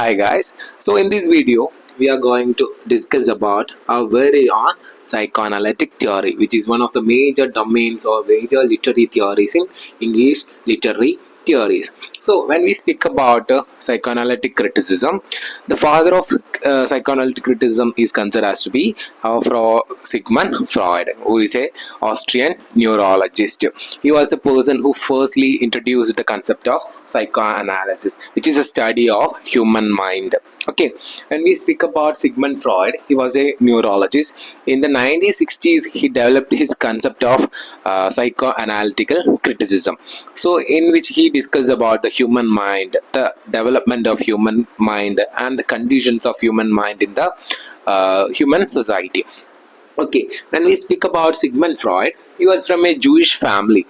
Hi guys, so in this video we are going to discuss about our very own psychoanalytic theory, which is one of the major domains or major literary theories in English literary theories. So when we speak about psychoanalytic criticism, the father of psychoanalytic criticism is considered as to be Sigmund Freud, who is a Austrian neurologist. He was the person who firstly introduced the concept of psychoanalysis, which is a study of human mind. Okay, when we speak about Sigmund Freud, he was a neurologist. In the 1960s, he developed his concept of psychoanalytical criticism. So, in which he discussed about the human mind, the development of human mind, and the conditions of human mind in the human society. Okay, when we speak about Sigmund Freud, he was from a Jewish family,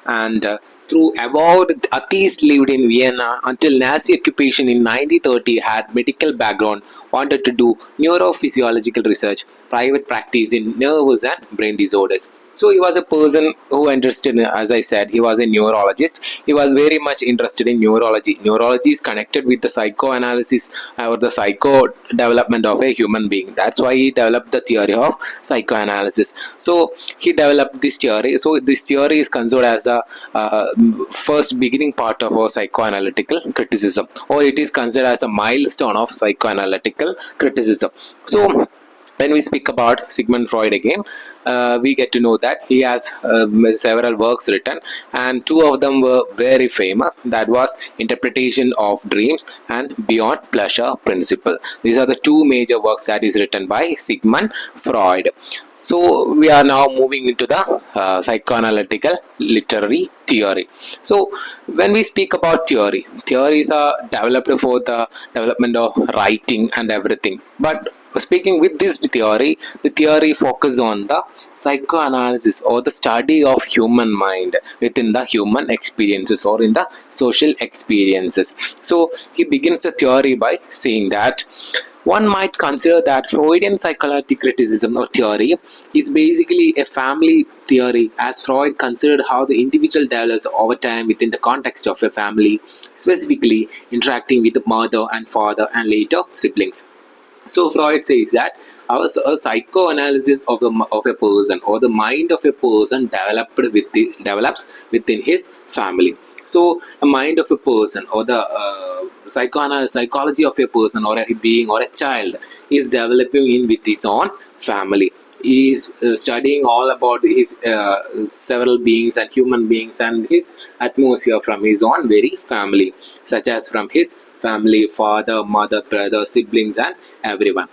and through avowed atheist, lived in Vienna until Nazi occupation in 1930. Had medical background, wanted to do neurophysiological research, private practice in nervous and brain disorders. So he was a person who interested in, as I said, he was a neurologist. He was very much interested in neurology. Neurology is connected with the psychoanalysis or the psycho development of a human being. That's why he developed the theory of psychoanalysis. So he developed this theory. So this theory is considered as the first beginning part of our psychoanalytical criticism, or it is considered as a milestone of psychoanalytical criticism. So when we speak about Sigmund Freud again, we get to know that he has several works written, and two of them were very famous. That was Interpretation of Dreams and Beyond Pleasure Principle. These are the two major works that is written by Sigmund Freud. So we are now moving into the psychoanalytical literary theory. So when we speak about theory, theories are developed for the development of writing and everything. But speaking with this theory, the theory focuses on the psychoanalysis or the study of human mind within the human experiences or in the social experiences. So he begins the theory by saying that one might consider that Freudian psychoanalytic criticism or theory is basically a family theory, as Freud considered how the individual develops over time within the context of a family, specifically interacting with the mother and father and later siblings. So Freud says that a psychoanalysis of a person or the mind of a person develops within his family. So a mind of a person or the psychology of a person or a being or a child is developing in with his own family. He is studying all about his several beings and human beings and his atmosphere from his own very family, such as from his family, father, mother, brother, siblings, and everyone.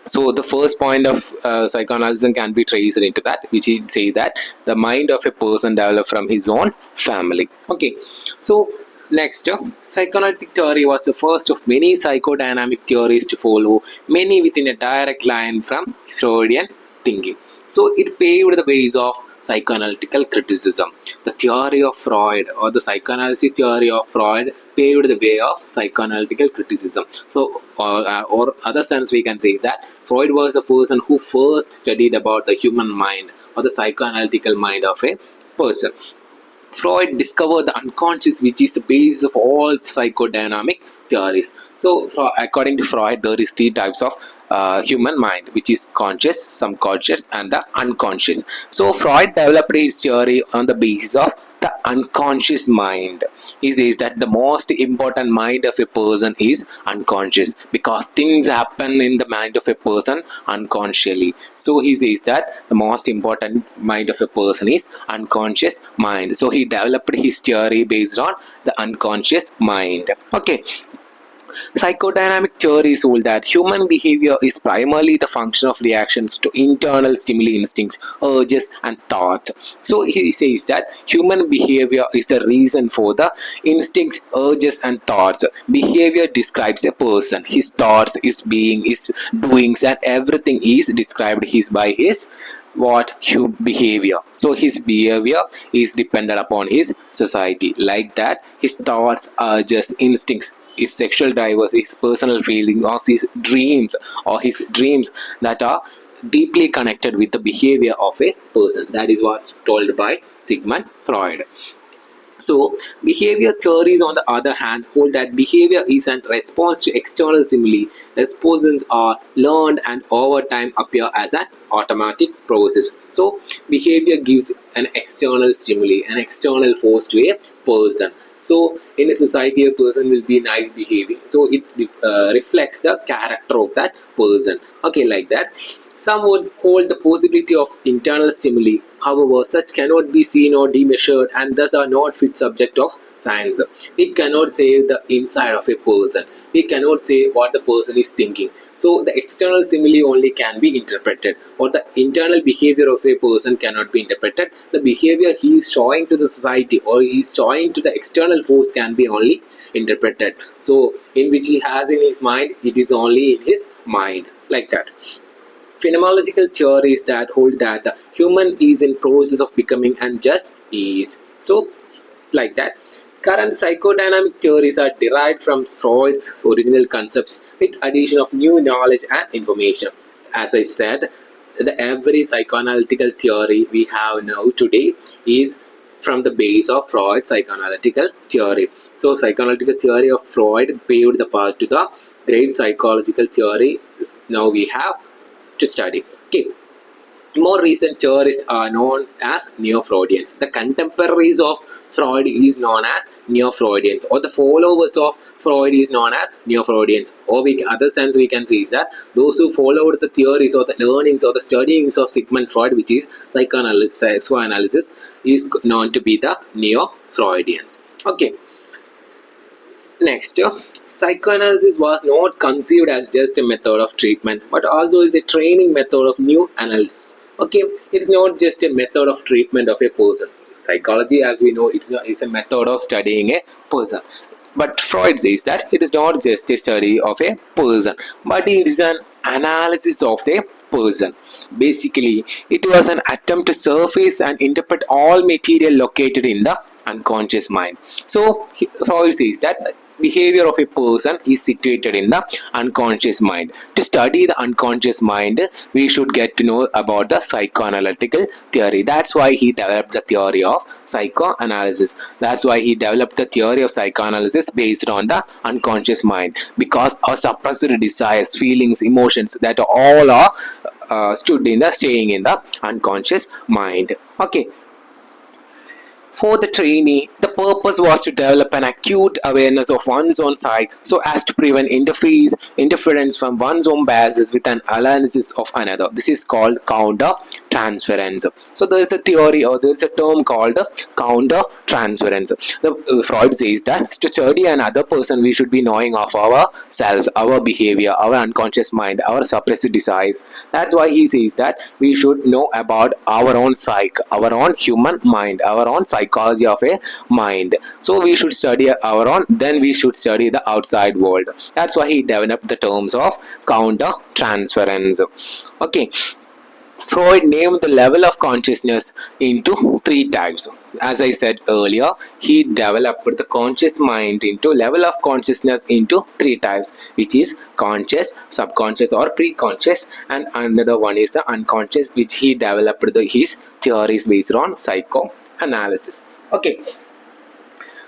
So the first point of psychoanalysis can be traced into that, which is say that the mind of a person develops from his own family. Okay, so next, psychoanalytic theory was the first of many psychodynamic theories to follow, many within a direct line from Freudian thinking. So it paved the ways of psychoanalytical criticism. The theory of Freud or the psychoanalysis theory of Freud paved the way of psychoanalytical criticism. So, or other sense, we can say that Freud was the person who first studied about the human mind or the psychoanalytical mind of a person. Freud discovered the unconscious, which is the basis of all psychodynamic theories. So, according to Freud, there is three types of human mind, which is conscious, subconscious, and the unconscious. So, Freud developed his theory on the basis of the unconscious mind. He says that the most important mind of a person is unconscious, because things happen in the mind of a person unconsciously. So he says that the most important mind of a person is unconscious mind. So he developed his theory based on the unconscious mind. Okay. Psychodynamic theories hold that human behavior is primarily the function of reactions to internal stimuli, instincts, urges, and thoughts. So he says that human behavior is the reason for the instincts, urges, and thoughts. Behavior describes a person. His thoughts, his being, his doings, and everything is described by his behavior. So his behavior is dependent upon his society. Like that, his thoughts are just instincts, his sexual drivers, his personal feelings, or his dreams that are deeply connected with the behavior of a person. That is what's told by Sigmund Freud. So, behavior theories, on the other hand, hold that behavior is a response to external stimuli. Responses are learned and over time appear as an automatic process. So, behavior gives an external stimuli, an external force to a person. So, in a society, a person will be nice behaving. So, it reflects the character of that person. Okay, like that. Some would hold the possibility of internal stimuli. However, such cannot be seen or demeasured and thus are not fit subject of science. We cannot say the inside of a person. We cannot say what the person is thinking. So the external stimuli only can be interpreted, or the internal behavior of a person cannot be interpreted. The behavior he is showing to the society or he is showing to the external force can be only interpreted. So in which he has in his mind, it is only in his mind, like that. Phenomenological theories that hold that the human is in process of becoming and just is. So, like that. Current psychodynamic theories are derived from Freud's original concepts with addition of new knowledge and information. As I said, every psychoanalytical theory we have now today is from the base of Freud's psychoanalytical theory. So, psychoanalytical theory of Freud paved the path to the great psychological theory now we have to study. Okay. More recent theorists are known as Neo-Freudians. The contemporaries of Freud is known as Neo-Freudians, or the followers of Freud is known as Neo-Freudians. Or other sense we can see is that those who followed the theories or the learnings or the studyings of Sigmund Freud, which is psychoanalysis, is known to be the Neo-Freudians. Okay. Next, psychoanalysis was not conceived as just a method of treatment, but also is a training method of new analysis. Okay, it's not just a method of treatment of a person. Psychology, as we know, it's a method of studying a person. But Freud says that it is not just a study of a person, but it is an analysis of the person. Basically, it was an attempt to surface and interpret all material located in the unconscious mind. So, Freud says that behavior of a person is situated in the unconscious mind. To study the unconscious mind, we should get to know about the psychoanalytical theory. That's why he developed the theory of psychoanalysis. That's why he developed the theory of psychoanalysis based on the unconscious mind, because our suppressed desires, feelings, emotions, that all are staying in the unconscious mind. Okay. For the trainee, the purpose was to develop an acute awareness of one's own psyche so as to prevent interference from one's own biases with an analysis of another. This is called counter-transference. So there is a theory or there is a term called counter-transference. Freud says that to study another person, we should be knowing of ourselves, our behavior, our unconscious mind, our suppressed desires. That's why he says that we should know about our own psyche, our own human mind, our own psychology of a mind. So we should study our own, then we should study the outside world. That's why he developed the terms of counter transference. Okay. Freud named the level of consciousness into three types. As I said earlier, he developed the conscious mind into level of consciousness into three types, which is conscious, subconscious or pre-conscious, and another one is the unconscious, which he developed his theories based on psychoanalysis. Okay.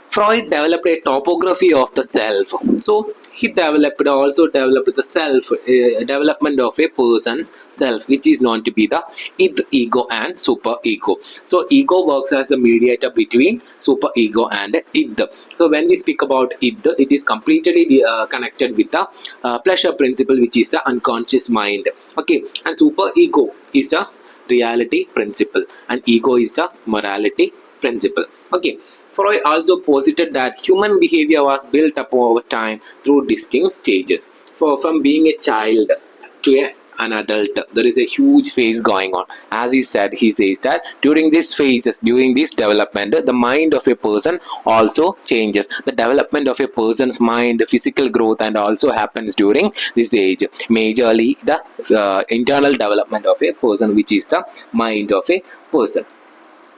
Freud developed a topography of the self. So he also developed the self, development of a person's self, which is known to be the id, ego and super ego. So ego works as a mediator between super ego and id. So when we speak about id, it is completely connected with the pleasure principle, which is the unconscious mind. Okay, and super ego is the reality principle and ego is the morality principle. Okay. Freud also posited that human behavior was built up over time through distinct stages. From being a child to an adult, there is a huge phase going on. As he says that during these phases, during this development, the mind of a person also changes. The development of a person's mind, physical growth, and also happens during this age. Majorly, the internal development of a person, which is the mind of a person.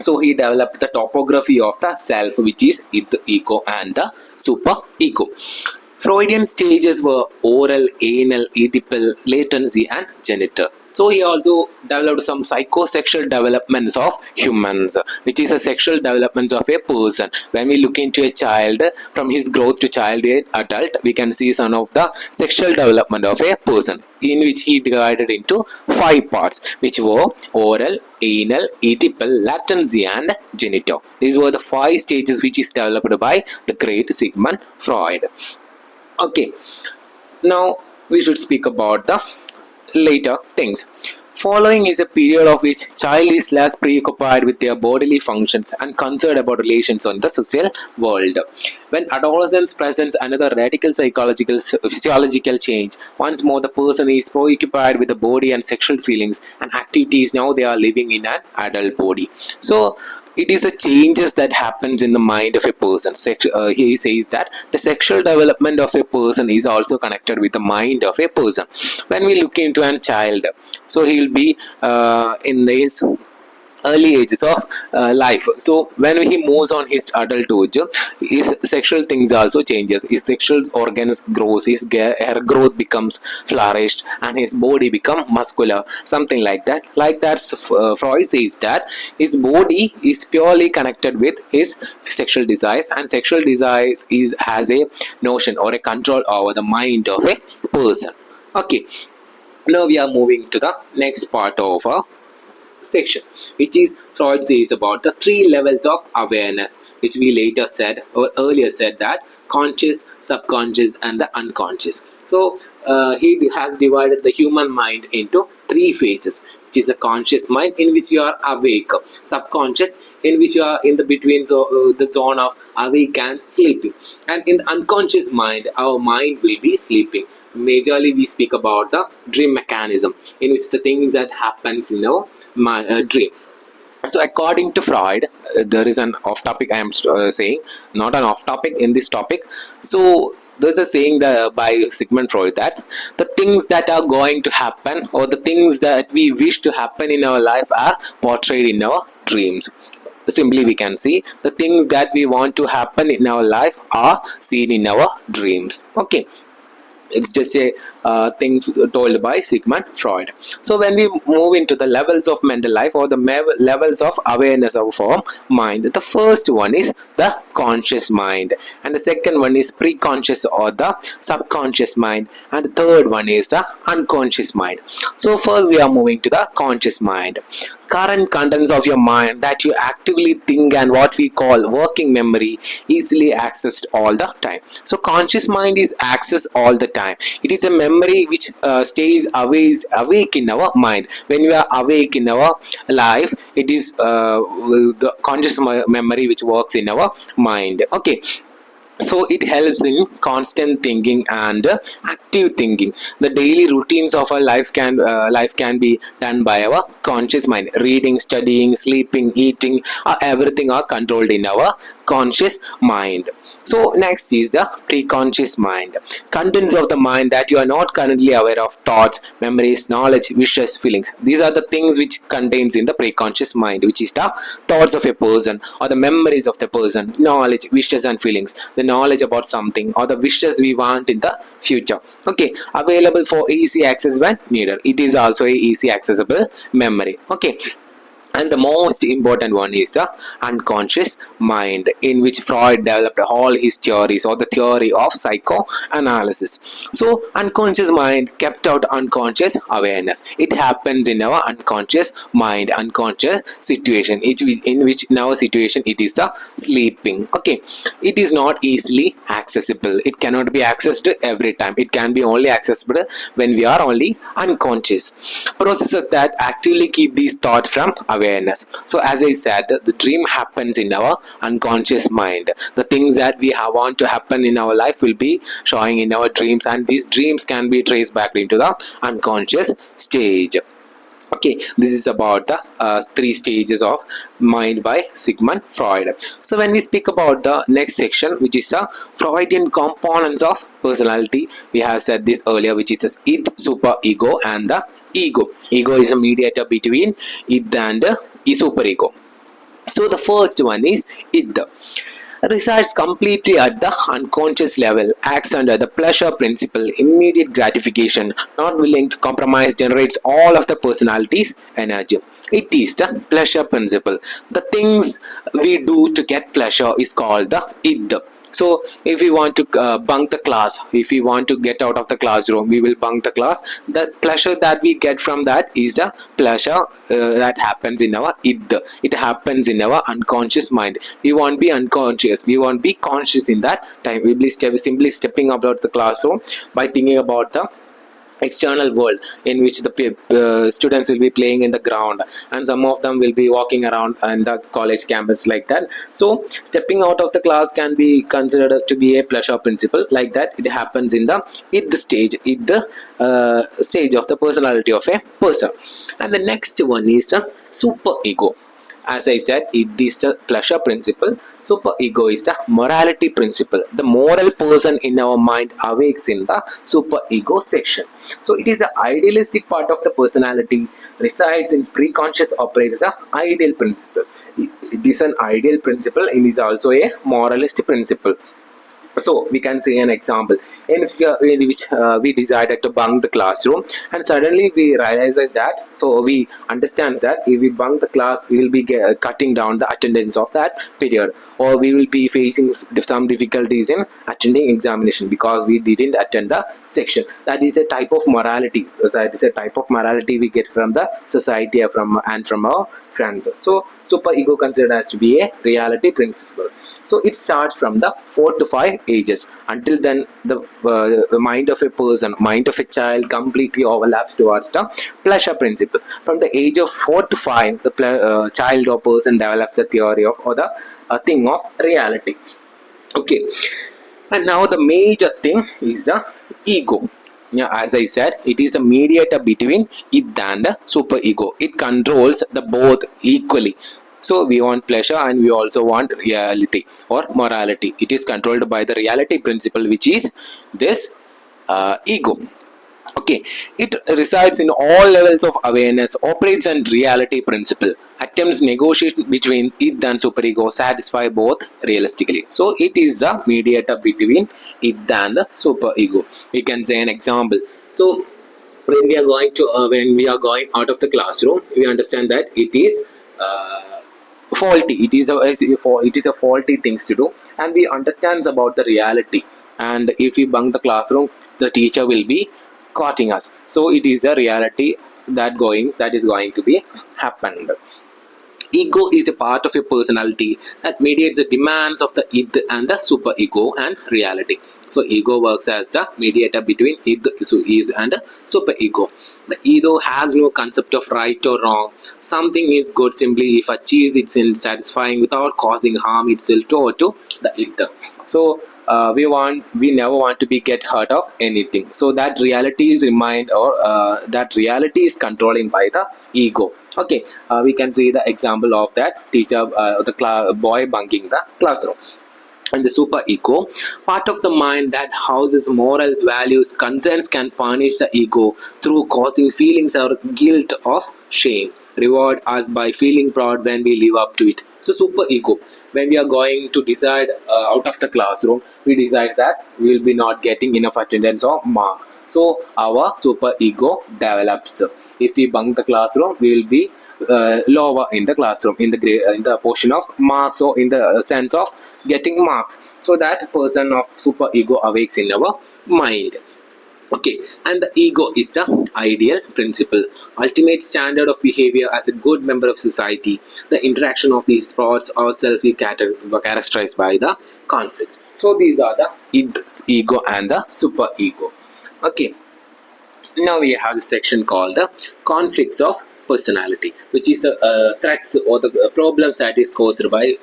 So he developed the topography of the self, which is its ego and the super ego. Freudian stages were oral, anal, Oedipal, latency and genital. So he also developed some psychosexual developments of humans, which is a sexual developments of a person. When we look into a child, from his growth to childhood adult, we can see some of the sexual development of a person, in which he divided into five parts, which were oral, anal, oedipal, latency, and genital. These were the five stages which is developed by the great Sigmund Freud. Okay, now we should speak about the later things. Following is a period of which child is less preoccupied with their bodily functions and concerned about relations on the social world. When adolescence presents another radical psychological physiological change, once more the person is preoccupied with the body and sexual feelings and activities. Now they are living in an adult body. So it is a changes that happens in the mind of a person. He says that the sexual development of a person is also connected with the mind of a person. When we look into a child, so he will be in this early ages of life. So when he moves on his adulthood, his sexual things also changes. His sexual organs grows, his hair growth becomes flourished, and his body become muscular, something like that. Like that, Freud says that his body is purely connected with his sexual desires, and sexual desires is has a notion or a control over the mind of a person. Okay, now we are moving to the next part of our section, which is Freud says about the three levels of awareness, which we later said or earlier said that conscious, subconscious, and the unconscious. So he has divided the human mind into three phases, which is a conscious mind in which you are awake, subconscious in which you are in the between the zone of awake and sleeping, and in the unconscious mind our mind will be sleeping. Majorly we speak about the dream mechanism, in which the things that happens in our dream. So according to Freud, there is an off topic I am saying, not an off topic in this topic. So there's a saying that by Sigmund Freud that the things that are going to happen or the things that we wish to happen in our life are portrayed in our dreams. Simply we can see the things that we want to happen in our life are seen in our dreams. Okay, it's just a thing told by Sigmund Freud. So when we move into the levels of mental life or the levels of awareness of our mind, the first one is the conscious mind, and the second one is pre-conscious or the subconscious mind, and the third one is the unconscious mind. So first we are moving to the conscious mind. Current contents of your mind that you actively think and what we call working memory easily accessed all the time. So conscious mind is accessed all the time. It is a memory which stays awake in our mind. When we are awake in our life, it is the conscious memory which works in our mind. Okay, so it helps in constant thinking and active thinking. The daily routines of our life can be done by our conscious mind. Reading, studying, sleeping, eating, everything are controlled in our conscious mind. So next is the preconscious mind. Contents of the mind that you are not currently aware of: thoughts, memories, knowledge, wishes, feelings. These are the things which contains in the preconscious mind, which is the thoughts of a person or the memories of the person, knowledge, wishes, and feelings. The knowledge about something or the wishes we want in the future. Okay, available for easy access when needed. It is also a easy accessible memory. Okay, and the most important one is the unconscious mind, in which Freud developed all his theories or the theory of psychoanalysis. So unconscious mind kept out unconscious awareness. It happens in our unconscious mind, unconscious situation, in which in our situation it is the sleeping. Okay, it is not easily accessible. It cannot be accessed every time. It can be only accessible when we are only unconscious. Processes that actively keep these thoughts from awareness. So as I said, the dream happens in our unconscious mind. The things that we want to happen in our life will be showing in our dreams, and these dreams can be traced back into the unconscious stage. Okay, this is about the three stages of mind by Sigmund Freud. So when we speak about the next section, which is the Freudian components of personality, we have said this earlier, which is id, superego, and the ego. Ego is a mediator between id and superego. So the first one is id. resides completely at the unconscious level, acts under the pleasure principle, immediate gratification, not willing to compromise, generates all of the personality's energy. It is the pleasure principle. The things we do to get pleasure is called the id. So if we want to bunk the class, if we want to get out of the classroom, we will bunk the class. The pleasure that we get from that is the pleasure that happens in our id. It happens in our unconscious mind. We won't be unconscious, we won't be conscious in that time. We will be simply stepping out of the classroom by thinking about the external world in which the students will be playing in the ground, and some of them will be walking around in the college campus like that. So stepping out of the class can be considered to be a pleasure principle. Like that, it happens in the stage of the personality of a person. And the next one is the super ego. As I said, it is the pleasure principle. Super ego is the morality principle. The moral person in our mind awakes in the super ego section. So it is the idealistic part of the personality, resides in pre-conscious, operates the ideal principle. It is an ideal principle and is also a moralist principle. So we can say an example in which we decided to bunk the classroom, and suddenly we realize that, so we understand that if we bunk the class, we will be cutting down the attendance of that period, or we will be facing some difficulties in attending examination because we didn't attend the section. That is a type of morality. That is a type of morality we get from the society and from our friends. So super ego considered as to be a reality principle. So it starts from the 4 to 5 ages. Until then, the mind of a person, mind of a child completely overlaps towards the pleasure principle. From the age of 4 to 5, the child or person develops a theory of, or the thing of reality. Okay, and now the major thing is the ego. Yeah, as I said, it is a mediator between id and the super ego. It controls the both equally. So we want pleasure and we also want reality or morality. It is controlled by the reality principle, which is this ego. Okay, it resides in all levels of awareness, operates on reality principle, attempts negotiation between id and superego, satisfy both realistically. So it is the mediator between id and the superego. We can say an example. So when we are going out of the classroom, we understand that it is faulty. It is a faulty things to do, and we understand about the reality. And if we bunk the classroom, the teacher will be caughting us. So it is a reality that is going to be happened. Ego is a part of your personality that mediates the demands of the id and the super ego and reality. So ego works as the mediator between id and the super ego. The ego has no concept of right or wrong. Something is good simply if achieves its in satisfying without causing harm itself to the id. So we never want to be get hurt of anything. So that reality is that reality is controlling by the ego. Okay, we can see the example of that teacher, the boy bunking the classroom. And the super ego, part of the mind that houses morals, values, concerns, can punish the ego through causing feelings or guilt of shame, reward us by feeling proud when we live up to it. So super ego, when we are going to decide out of the classroom, we decide that we will be not getting enough attendance or mark. So our super ego develops. If we bunk the classroom, we will be lower in the classroom, in the portion of marks, or in the sense of getting marks. So that person of super ego awakes in our mind. Okay, and the ego is the ideal principle, ultimate standard of behavior as a good member of society. The interaction of these parts ourselves we characterized by the conflict. So these are the ego and the super ego. Okay, now we have the section called the conflicts of personality, which is the threats or the problems that is caused by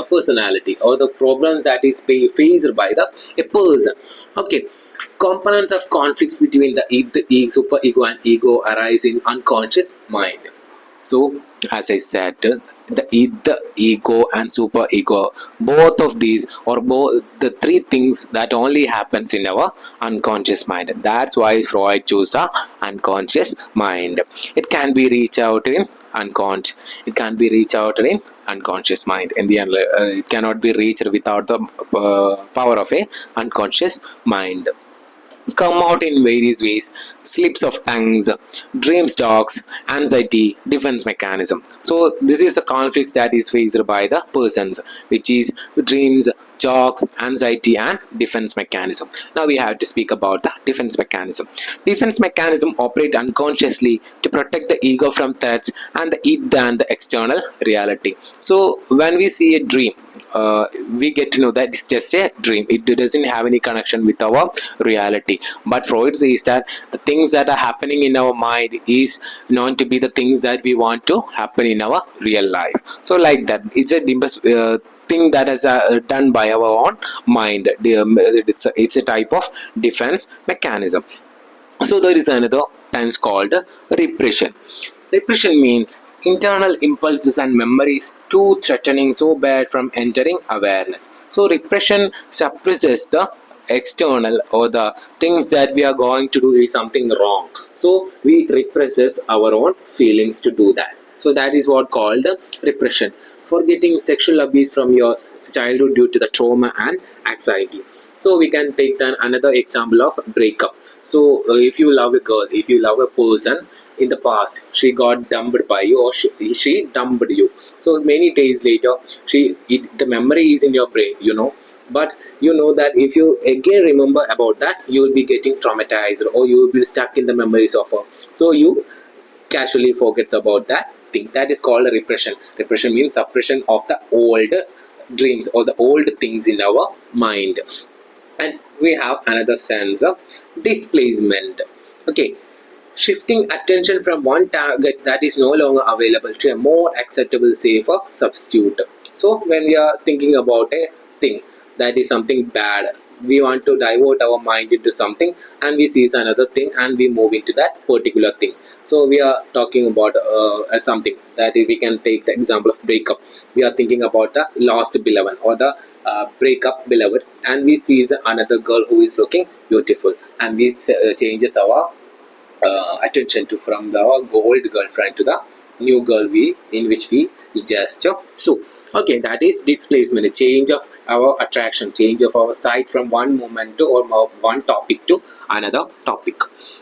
personality, or the problems that is faced by a person. Okay, components of conflicts between the super ego and ego arise in unconscious mind. So as I said, the ego and super ego, both of these, or both the three things that only happens in our unconscious mind. That's why Freud chose the unconscious mind. It can be reached out in unconscious. It can be reached out in unconscious mind. In the end, it cannot be reached without the power of a unconscious mind. Come out in various ways: slips of tongues, dreams, dogs, anxiety, defense mechanism. So this is the conflicts that is faced by the persons, which is dreams, jogs, anxiety, and defense mechanism. Now we have to speak about the defense mechanism. Defense mechanism operate unconsciously to protect the ego from threats and the external reality. So when we see a dream, we get to know that it's just a dream. It doesn't have any connection with our reality. But Freud says that the things that are happening in our mind is known to be the things that we want to happen in our real life. So like that, it's a thing that is done by our own mind. It's a type of defense mechanism. So there is another term called repression. Repression means internal impulses and memories too threatening, so bad from entering awareness. So repression suppresses the external or the things that we are going to do is something wrong. So we represses our own feelings to do that. So that is what called repression. Forgetting sexual abuse from your childhood due to the trauma and anxiety. So we can take then another example of breakup. So if you love a girl, if you love a person in the past, she got dumped by you, or she dumped you. So many days later, the memory is in your brain, but you know that if you again remember about that, you will be getting traumatized, or you will be stuck in the memories of her. So you casually forgets about that thing. That is called a repression. Repression means suppression of the old dreams or the old things in our mind. And we have another sense of displacement. Okay, shifting attention from one target that is no longer available to a more acceptable, safer substitute. So when we are thinking about a thing that is something bad, we want to divert our mind into something, and we see another thing and we move into that particular thing. So we are talking about something that we can take the example of breakup. We are thinking about the lost beloved or the breakup beloved, and we see another girl who is looking beautiful, and we changes our attention to from the old girlfriend to the new girl in which we just so. Okay, that is displacement, a change of our attraction, change of our sight from one moment to or one topic to another topic.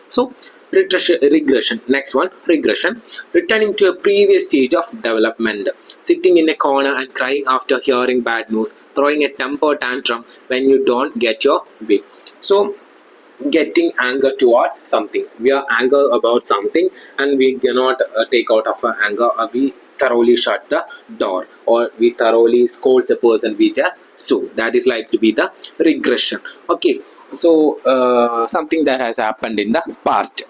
So regression. Next one, regression. Returning to a previous stage of development. Sitting in a corner and crying after hearing bad news. Throwing a temper tantrum when you don't get your way. So getting anger towards something. We are angry about something and we cannot take out of our anger, or we thoroughly shut the door, or we thoroughly scold the person we just so. That is like to be the regression. Okay, so something that has happened in the past.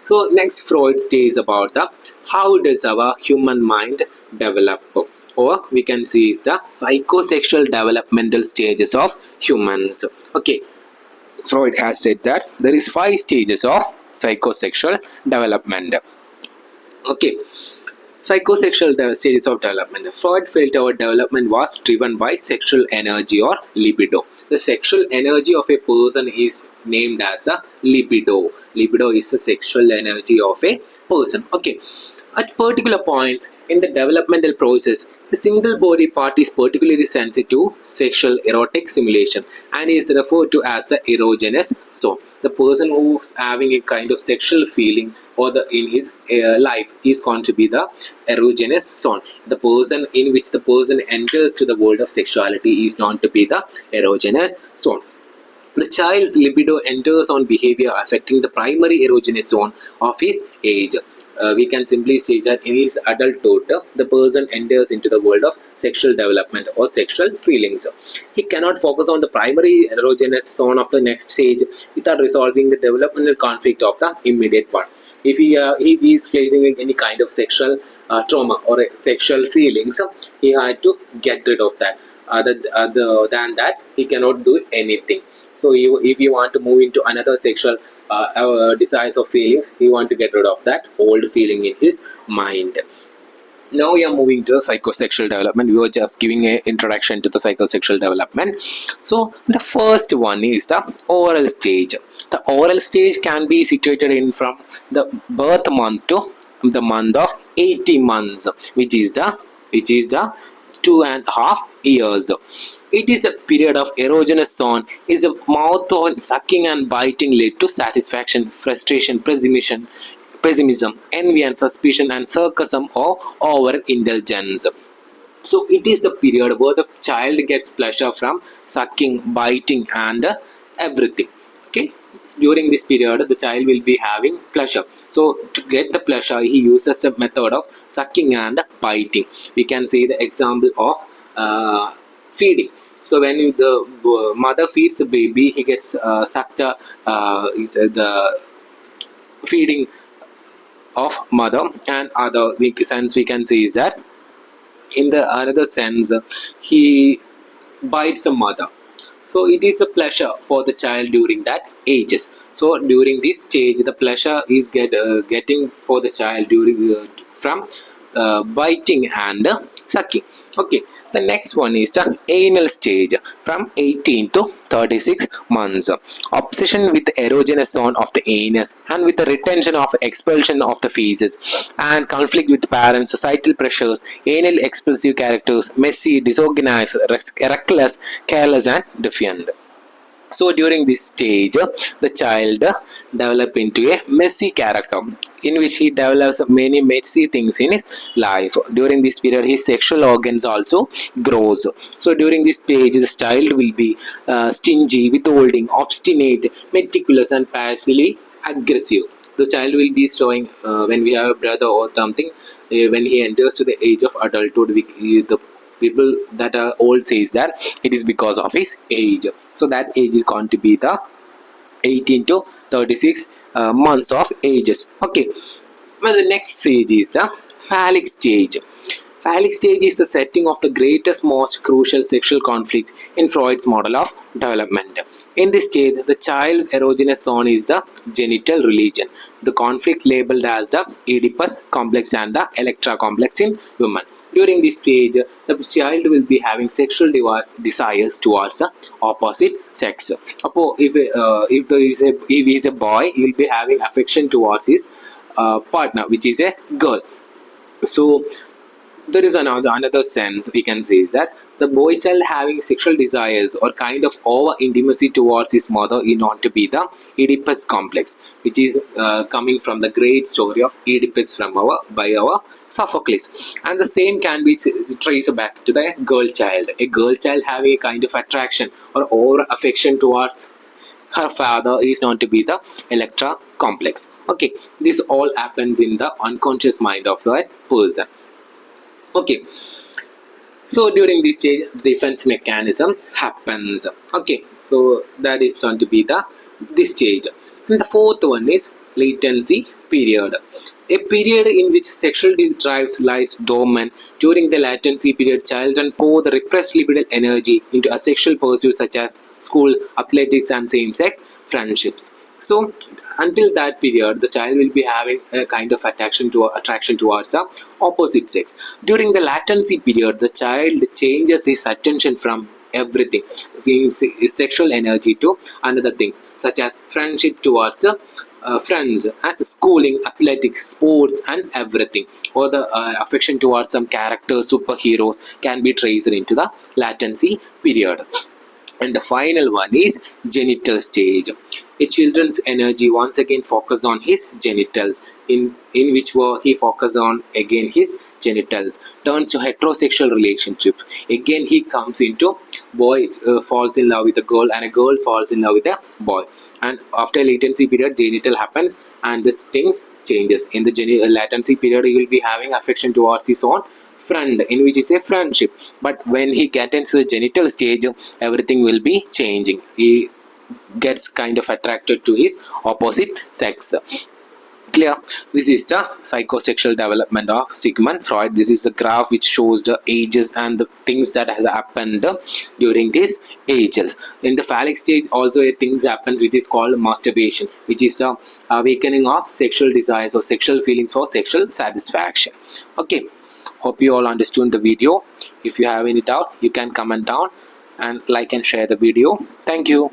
So next, Freud states about the how does our human mind develop, or we can see is the psychosexual developmental stages of humans. Okay, Freud has said that there is 5 stages of psychosexual development. Okay, psychosexual stages of development. Freud felt our development was driven by sexual energy or libido. The sexual energy of a person is named as a libido. Libido is the sexual energy of a person. Okay, at particular points in the developmental process, a single body part is particularly sensitive to sexual erotic stimulation and is referred to as the erogenous zone. The person who is having a kind of sexual feeling or in his life is going to be the erogenous zone. The person in which the person enters to the world of sexuality is known to be the erogenous zone. The child's libido enters on behavior affecting the primary erogenous zone of his age. We can simply say that in his adulthood, the person enters into the world of sexual development or sexual feelings. He cannot focus on the primary erogenous zone of the next stage without resolving the developmental conflict of the immediate one. If he is facing any kind of sexual trauma or sexual feelings, he had to get rid of that. Other than that, he cannot do anything. So if you want to move into another sexual desires or feelings, you want to get rid of that old feeling in his mind. Now we are moving to the psychosexual development. We were just giving an introduction to the psychosexual development. So the first one is the oral stage. The oral stage can be situated in from the birth month to the month of 80 months, which is the 2.5 years. It is a period of erogenous zone. Is a mouth on sucking and biting lead to satisfaction, frustration, pessimism, envy and suspicion, and sarcasm or overindulgence. So it is the period where the child gets pleasure from sucking, biting, and everything. Okay, during this period the child will be having pleasure. So to get the pleasure he uses a method of sucking and biting. We can see the example of feeding. So when the mother feeds the baby, he gets sucked the feeding of mother. And other sense we can see is that in the another sense he bites a mother. So it is a pleasure for the child during that ages. So during this stage the pleasure is getting for the child during from biting and sucking. Okay, the next one is the anal stage from 18 to 36 months. Obsession with the erogenous zone of the anus and with the retention of expulsion of the feces, and conflict with parents, societal pressures, anal expulsive characters, messy, disorganized, reckless, careless, and defiant. So during this stage the child develop into a messy character in which he develops many messy things in his life. During this period his sexual organs also grows. So during this stage the child will be stingy, withholding, obstinate, meticulous, and passively aggressive. The child will be showing when we have a brother or something, when he enters to the age of adulthood, the people that are old says that it is because of his age. So that age is going to be the 18 to 36 months of ages. Okay, well the next stage is the phallic stage. Phallic stage is the setting of the greatest, most crucial sexual conflict in Freud's model of development. In this stage, the child's erogenous zone is the genital region. The conflict labeled as the Oedipus complex and the Electra complex in women. During this stage, the child will be having sexual desires towards the opposite sex. If he is a boy, he will be having affection towards his partner, which is a girl. So there is another sense we can say is that the boy child having sexual desires or kind of over intimacy towards his mother is known to be the Oedipus complex, which is coming from the great story of Oedipus by our Sophocles. And the same can be traced back to the girl child. A girl child having a kind of attraction or over affection towards her father is known to be the Electra complex. Okay, this all happens in the unconscious mind of that person. Okay, so during this stage defense mechanism happens. Okay, so that is going to be this stage. And the fourth one is latency period, a period in which sexual drives lies dormant. During the latency period, children pour the repressed libidinal energy into asexual pursuits such as school, athletics, and same-sex friendships. So until that period the child will be having a kind of attraction towards the opposite sex. During the latency period the child changes his attention from everything, his sexual energy, to another things such as friendship towards friends and schooling, athletics, sports, and everything, or the affection towards some characters, superheroes, can be traced into the latency period. And the final one is genital stage. A children's energy once again focus on his genitals, in which he focus on again his genitals, turns to heterosexual relationship. Again he comes into boy falls in love with a girl and a girl falls in love with a boy. And after latency period genital happens and the things changes. In the latency period he will be having affection towards his own friend, in which is a friendship. But when he gets into the genital stage everything will be changing. He gets kind of attracted to his opposite sex. Clear? This is the psychosexual development of Sigmund Freud. This is a graph which shows the ages and the things that has happened during these ages. In the phallic stage also a things happens which is called masturbation, which is the awakening of sexual desires or sexual feelings for sexual satisfaction. Okay, hope you all understood the video. If you have any doubt you can comment down and like and share the video. Thank you.